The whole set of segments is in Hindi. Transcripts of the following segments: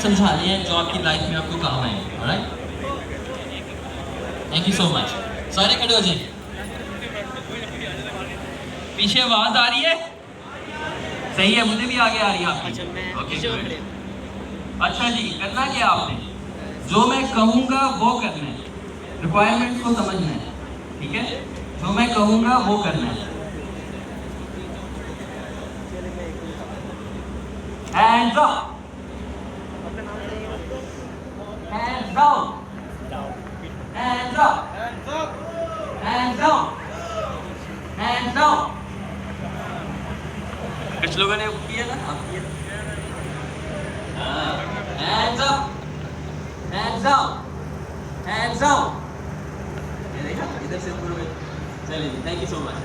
समझाने हैं जो आपकी लाइफ में आपको काम आएंगे। Alright, thank you so much. सारे खड़े हो जाए। पीछे आवाज आ रही है? सही है, मुझे भी आगे आ रही है आपकी। ओके, अच्छा जी, करना क्या आपने? जो मैं कहूँगा वो करना है, रिक्वायरमेंट्स को समझना है, ठीक है? जो मैं कहूँगा वो करना है। Hands up, hands down, hands up, hands down, hands down। कुछ लोगों ने किया ना, आप किया? Hands up, hands down, hands down। ये देखा, इधर से पूरे। चलिए, थैंक यू सो मच।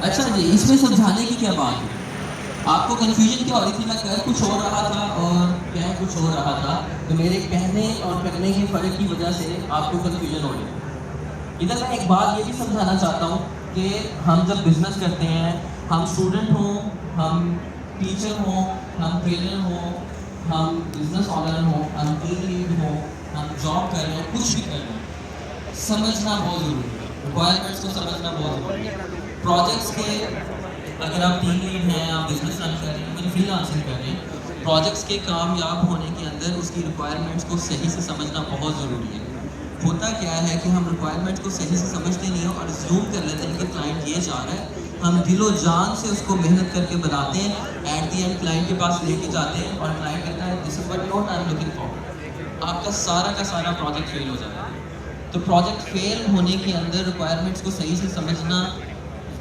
अच्छा जी, इसमें समझाने की क्या बात है? आपको कंफ्यूजन क्या हो रही थी? मैं कह कुछ हो रहा था और क्या कुछ हो रहा था, तो मेरे कहने और करने के फर्क की वजह से आपको कंफ्यूजन हो रही है। इधर मैं एक बात ये भी समझाना चाहता हूँ कि हम जब बिजनेस करते हैं, हम स्टूडेंट हों, हम टीचर हों, हम ट्रेनर हों, हम बिजनेस ऑनर हों, हम टीम लीड हों, हम जॉब कर रहे हैं, कुछ भी कर रहे हैं, समझना बहुत ज़रूरी है। रिक्वायरमेंट्स को समझना बहुत ज़रूरी है। प्रोजेक्ट्स के, अगर आप टीम लीड हैं, आप बिजनेस रन कर रहे हैं, फिर फ्रीलांसिंग कर रहे हैं, प्रोजेक्ट्स के कामयाब होने के अंदर उसकी रिक्वायरमेंट्स को सही से समझना बहुत ज़रूरी है। होता क्या है कि हम रिक्वायरमेंट्स को सही से समझते नहीं हो और ज़ूम कर लेते हैं कि क्लाइंट ये चाह रहा है, हम दिलो जान से उसको मेहनत करके बनाते हैं, एट दी एंड क्लाइंट के पास लेके जाते हैं और क्लाइंट कहता है this is what not I am looking for. आपका सारा का सारा प्रोजेक्ट फेल हो जाता है। तो प्रोजेक्ट फेल होने के अंदर रिक्वायरमेंट्स को सही से समझना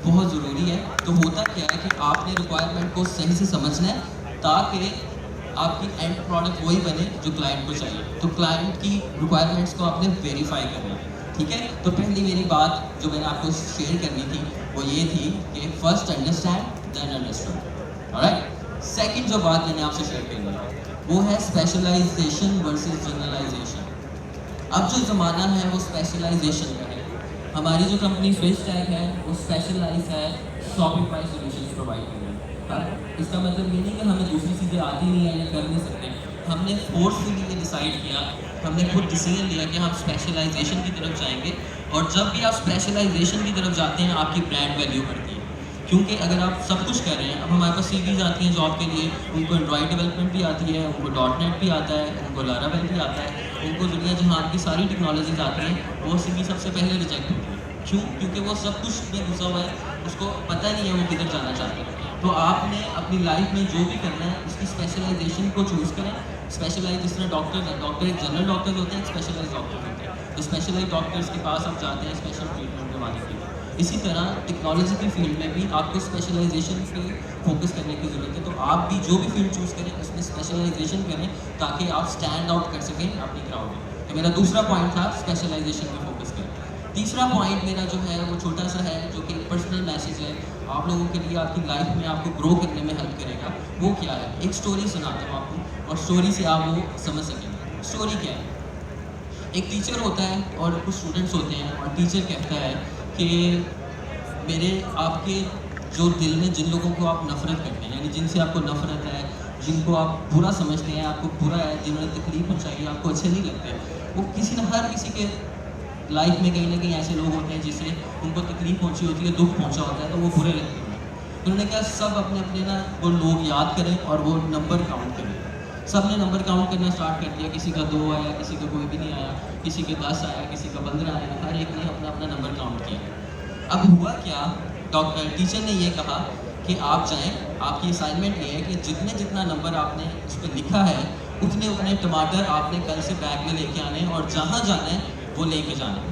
बहुत ज़रूरी है। तो होता क्या है कि आपने रिक्वायरमेंट को सही से समझना है ताकि आपकी एंड प्रोडक्ट वही बने जो क्लाइंट को चाहिए। तो क्लाइंट की रिक्वायरमेंट्स को आपने वेरीफाई करना है, ठीक है? तो पहली मेरी बात जो मैंने आपको शेयर करनी थी वो ये थी कि first understand then understand. Alright, second जो बात मैंने आपसे शेयर करनी है वो है स्पेशलाइजेशन वर्सेस जनरलाइजेशन। अब जो ज़माना है वो स्पेशलाइजेशन का है। हमारी जो कंपनी स्विच टैग है वो स्पेशलाइज है शॉपिफाई सॉल्यूशंस प्रोवाइड कर रहे हैं। इसका मतलब ये नहीं कि हमें दूसरी चीज़ें आती नहीं है या कर नहीं सकते। हमने फोर्सफुली ये डिसाइड किया, हमने खुद डिसीजन लिया कि हम स्पेशलाइजेशन की तरफ जाएंगे। और जब भी आप स्पेशलाइजेशन की तरफ जाते हैं आपकी ब्रांड वैल्यू बढ़ती है। क्योंकि अगर आप सब कुछ कर रहे हैं, अब हमारे पास सीवीज आती हैं जॉब के लिए, उनको एंड्रॉइड डेवलपमेंट भी आती है, उनको .NET भी आता है, उनको लारावेल भी आता है, उनको दुनिया जहान की सारी टेक्नोलॉजीज आती हैं, वो सीवी सबसे पहले रिजेक्ट होती है। क्यों? क्योंकि वो सब कुछ में घुसा हुआ है, उसको पता नहीं है वो किधर जाना चाहते हैं। तो आपने अपनी लाइफ में जो भी करना है उसकी स्पेशलाइजेशन को चूज़ करें। स्पेशलाइज जिस तरह डॉक्टर्स हैं, डॉक्टर एक जनरल डॉक्टर्स होते हैं, स्पेशलाइज डॉक्टर्स होते हैं। तो स्पेशलाइज डॉक्टर्स के पास आप जाते हैं स्पेशल ट्रीटमेंट करवाने के लिए। इसी तरह टेक्नोलॉजी की फील्ड में भी आपको स्पेशलाइजेशन पे फोकस करने की ज़रूरत है। तो आप भी जो भी फील्ड चूज़ करें उसमें स्पेशलाइजेशन करें ताकि आप स्टैंड आउट कर सकें अपनी क्राउड में। तो मेरा दूसरा पॉइंट था स्पेशलाइजेशन पे फोकस करें। तीसरा पॉइंट मेरा जो है वो छोटा सा है, जो कि पर्सनल मैसेज है आप लोगों के लिए, आपकी लाइफ में आपको ग्रो करने में हेल्प करेगा। वो क्या है? एक स्टोरी सुनाता हूँ आपको और स्टोरी से आप वो समझ सकेंगे। स्टोरी क्या है? एक टीचर होता है और कुछ स्टूडेंट्स होते हैं और टीचर कहता है कि मेरे आपके जो दिल में जिन लोगों को आप नफ़रत करते हैं, यानी जिनसे आपको नफ़रत है, जिनको आप बुरा समझते हैं, आपको बुरा है, जिन्होंने तकलीफ पहुँचाई, आपको अच्छे नहीं लगते, वो किसी न हर किसी के लाइफ में कहीं ना कहीं ऐसे लोग होते हैं जिससे उनको तकलीफ पहुँची होती है, दुख पहुँचा होता है, तो वो बुरे लगते हैं। उन्होंने कहा सब अपने अपने ना वो लोग याद करें और वो नंबर काउंट करें। सब ने नंबर काउंट करना स्टार्ट कर दिया। किसी का 2 आया, किसी का कोई भी नहीं आया, किसी के 10 आया, किसी का 15 आया, हर एक ने अपना अपना नंबर काउंट किया। अब हुआ क्या, डॉक्टर टीचर ने ये कहा कि आप जाएं, आपकी असाइनमेंट ये है कि जितने जितना नंबर आपने उस पर लिखा है उतने उतने टमाटर आपने कल से बैग में लेके आने और जहाँ जाना है वो लेके जाना है।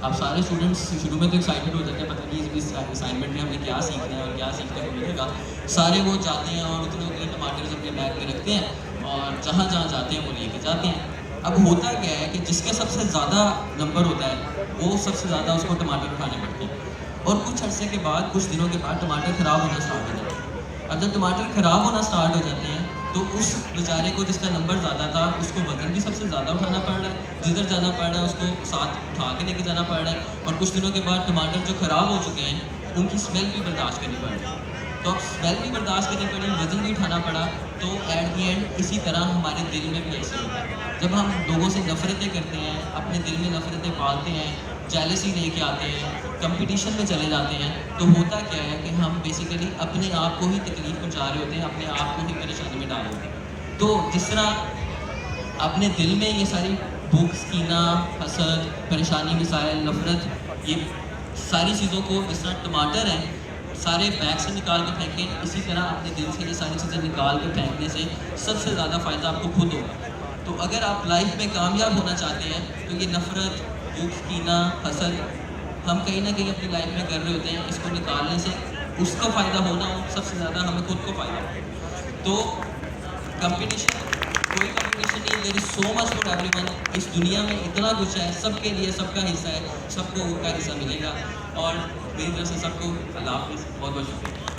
अब सारे स्टूडेंट्स शुरू में तो एक्साइटेड हो जाते हैं, पता नहीं इस असाइनमेंट में हमने क्या सीखना है और क्या सीखने को मिलेगा। सारे वो जाते हैं और उतने उतने टमाटर अपने बैग में रखते हैं और जहाँ जहाँ जाते हैं वो लेके जाते हैं। अब होता क्या है कि जिसके सबसे ज़्यादा नंबर होता है वो सबसे ज़्यादा उसको टमाटर खाने पड़ते हैं। और कुछ अर्से के बाद, कुछ दिनों के बाद टमाटर ख़राब होना स्टार्ट हो जाते हैं। अब जब टमाटर ख़राब होना स्टार्ट हो जाते हैं तो उस बेचारे को जिसका नंबर ज़्यादा था उसको वज़न भी सबसे ज़्यादा उठाना पड़ रहा है, जिधर जाना पड़ रहा है उसको साथ उठा के लेके जाना पड़ रहा है। और कुछ दिनों के बाद टमाटर जो ख़राब हो चुके हैं उनकी स्मेल भी बर्दाश्त करनी पड़ रही है। तो अब स्मेल भी बर्दाश्त करनी पड़ी, वज़न भी उठाना पड़ा। तो एट द एंड इसी तरह हमारे दिल में भी ऐसे होता है। जब हम लोगों से नफ़रतें करते हैं, अपने दिल में नफ़रतें पालते हैं, जेलसी लेके आते हैं, कंपटीशन में चले जाते हैं, तो होता क्या है कि हम बेसिकली अपने आप को ही तकलीफ़ पहुँचा रहे होते हैं, अपने आप को ही परेशानी में डाल रहे होते हैं। तो जिस तरह अपने दिल में ये सारी भूख, कीना, हसद, परेशानी, मिसाइल, नफ़रत, ये सारी चीज़ों को, जिस तरह टमाटर हैं, सारे बैग से निकाल के फेंकें, इसी तरह अपने दिल से ये सारी चीज़ें निकाल के फेंकने से सबसे ज़्यादा फ़ायदा आपको खुद होगा। तो अगर आप लाइफ में कामयाब होना चाहते हैं, तो ये नफ़रत, भूख, कीना, हसद हम कहीं ना कहीं अपनी लाइफ में कर रहे होते हैं। इसको निकालने से उसका फ़ायदा होना हो, सबसे ज़्यादा हमें खुद को फ़ायदा हो। तो कंपटीशन, कोई कंपटीशन नहीं, there is so much for everyone. इस दुनिया में इतना कुछ है, सबके लिए सबका हिस्सा है, सबको उनका हिस्सा मिलेगा। और मेरी तरफ से सबको अल्लाह हाफ़िज़, बहुत बहुत शुक्रिया।